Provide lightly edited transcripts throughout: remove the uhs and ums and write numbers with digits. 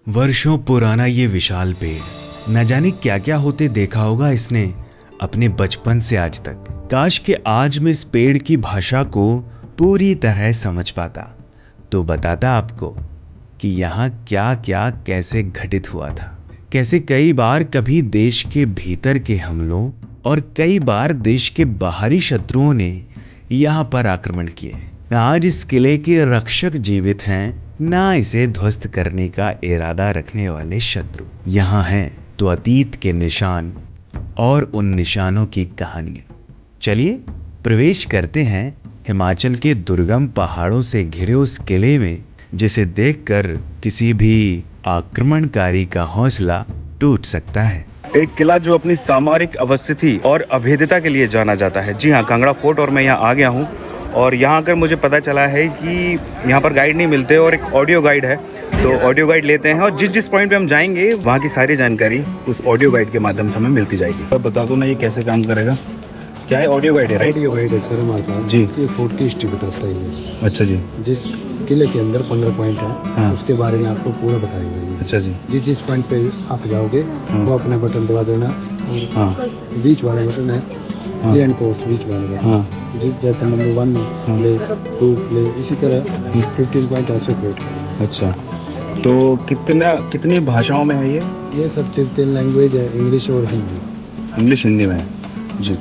वर्षों पुराना ये विशाल पेड़, न जाने क्या क्या होते देखा होगा इसने अपने बचपन से आज तक। काश कि आज मैं इस पेड़ की भाषा को पूरी तरह समझ पाता तो बताता आपको कि यहाँ क्या क्या कैसे घटित हुआ था। कैसे कई बार कभी देश के भीतर के हमलों और कई बार देश के बाहरी शत्रुओं ने यहाँ पर आक्रमण किए। आज इस किले के रक्षक जीवित हैं, ना इसे ध्वस्त करने का इरादा रखने वाले शत्रु। यहाँ हैं तो अतीत के निशान और उन निशानों की कहानियां। चलिए प्रवेश करते हैं हिमाचल के दुर्गम पहाड़ों से घिरे उस किले में, जिसे देखकर किसी भी आक्रमणकारी का हौसला टूट सकता है। एक किला जो अपनी सामरिक अवस्थिति और अभेद्यता के लिए जाना जाता है। जी हाँ, कांगड़ा फोर्ट, और मैं यहाँ आ गया हूँ। और यहाँ आकर मुझे पता चला है कि यहाँ पर गाइड नहीं मिलते और एक ऑडियो गाइड है, तो ऑडियो गाइड लेते हैं और जिस पॉइंट पे हम जाएंगे वहाँ की सारी जानकारी उस ऑडियो गाइड के माध्यम से हमें मिलती जाएगी। अब बता दो ना ये कैसे काम करेगा। क्या है? ऑडियो गाइड है, राइट? ऑडियो गाइड है सर हमारे पास जी। ये फोर्ट की हिस्ट्री बताता है ये। अच्छा जी। जिस किले के अंदर 15 पॉइंट है, हाँ। उसके बारे में आपको पूरा बताएगा ये। अच्छा जी। जिस पॉइंट पे आप जाओगे वो अपना बटन दबा देना। हाँ बीच वाला बटन है प्ले एंड पॉज, बीच वाला। हाँ। जिस जैसे नंबर 1 में प्ले 2 प्ले, इसी तरह 15 पॉइंट ऐसे क्रिएट करेंगे। अच्छा, तो कितनी भाषाओं में है ये सब 3 लैंग्वेज है, इंग्लिश और हिंदी। इंग्लिश हिंदी में है जी।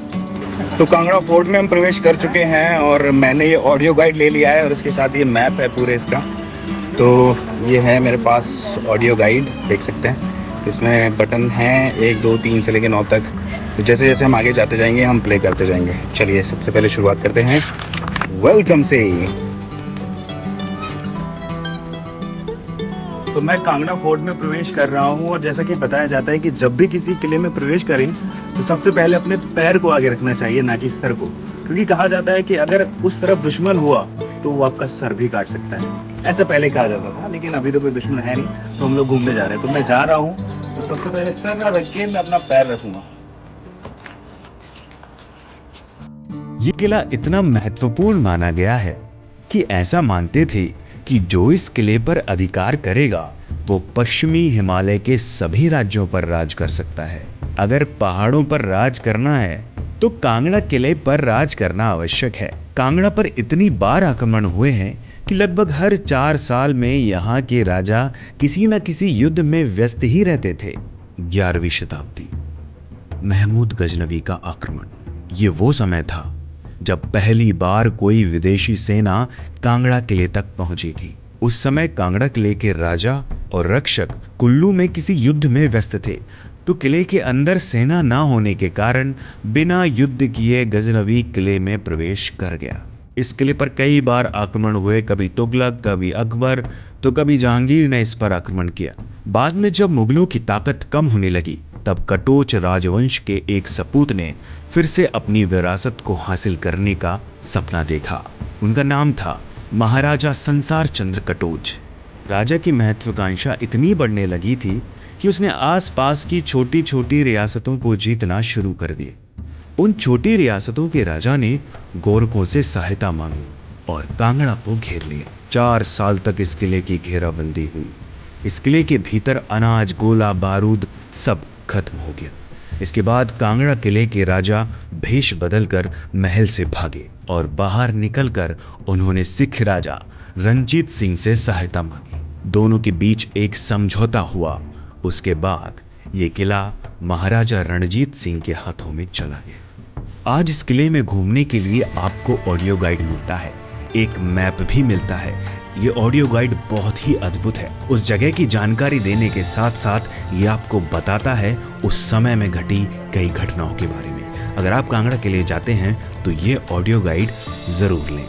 तो कांगड़ा फोर्ट में हम प्रवेश कर चुके हैं और मैंने ये ऑडियो गाइड ले लिया है और इसके साथ ये मैप है पूरे इसका। तो ये है मेरे पास ऑडियो गाइड, देख सकते हैं। इसमें बटन हैं 1 2 3 से लेकर 9 तक। तो जैसे जैसे हम आगे जाते जाएंगे हम प्ले करते जाएंगे। चलिए सबसे पहले शुरुआत करते हैं वेलकम से। तो मैं कांगड़ा फोर्ट में प्रवेश कर रहा हूँ और जैसा कि बताया जाता है कि जब भी किसी किले में प्रवेश करें तो सबसे पहले अपने पैर को आगे रखना चाहिए, ना कि सर को, क्योंकि कहा जाता है कि अगर उस तरफ दुश्मन हुआ तो वो आपका सर भी काट सकता है। ऐसा पहले कहा जाता था, लेकिन अभी तो कोई दुश्मन है नहीं, तो हम लोग घूमने जा रहे हैं। तो मैं जा रहा हूँ तो सबसे पहले सर ना रख के मैं अपना पैर रखूंगा। ये किला इतना महत्वपूर्ण माना गया है कि ऐसा मानते थे कि जो इस किले पर अधिकार करेगा वो पश्चिमी हिमालय के सभी राज्यों पर राज कर सकता है। अगर पहाड़ों पर राज करना है तो कांगड़ा किले पर राज करना आवश्यक है। कांगड़ा पर इतनी बार आक्रमण हुए हैं कि लगभग हर 4 साल में यहाँ के राजा किसी न किसी युद्ध में व्यस्त ही रहते थे। 11वीं शताब्दी, महमूद गजनवी का आक्रमण, ये वो समय था जब पहली बार कोई विदेशी सेना कांगड़ा किले तक पहुंची थी। उस समय कांगड़ा किले के राजा और रक्षक कुल्लू में किसी युद्ध में व्यस्त थे, तो किले के अंदर सेना ना होने के कारण बिना युद्ध किए गजनवी किले में प्रवेश कर गया। इस किले पर कई बार आक्रमण हुए, कभी तुगलक, कभी अकबर, तो कभी जहांगीर ने इस पर आक्रमण किया। बाद में जब मुगलों की ताकत कम होने लगी तब कटोच राजवंश के एक सपूत ने फिर से अपनी विरासत को हासिल करने का सपना देखा। उनका नाम था महाराजा संसार चंद्र कटोच। राजा की महत्वाकांक्षा इतनी बढ़ने लगी थी कि उसने आसपास की छोटी छोटी रियासतों को जीतना शुरू कर दिए। उन छोटी रियासतों के राजा ने गोरखों से सहायता मांगी और कांगड़ा को घेर लिया। 4 साल तक इस किले की घेराबंदी हुई। इस किले के भीतर अनाज, गोला बारूद सब खत्म हो गया। इसके बाद कांगड़ा किले के राजा भेष बदलकर महल से भागे और बाहर निकलकर उन्होंने सिख राजा रणजीत सिंह से सहायता मांगी। दोनों के बीच एक समझौता हुआ। उसके बाद ये किला महाराजा रणजीत सिंह के हाथों में चला गया। आज इस किले में घूमने के लिए आपको ऑडियो गाइड मिलता है, एक मैप भी मिलता है। ये ऑडियो गाइड बहुत ही अद्भुत है। उस जगह की जानकारी देने के साथ साथ ये आपको बताता है उस समय में घटी कई घटनाओं के बारे में। अगर आप कांगड़ा के लिए जाते हैं तो ये ऑडियो गाइड जरूर लें।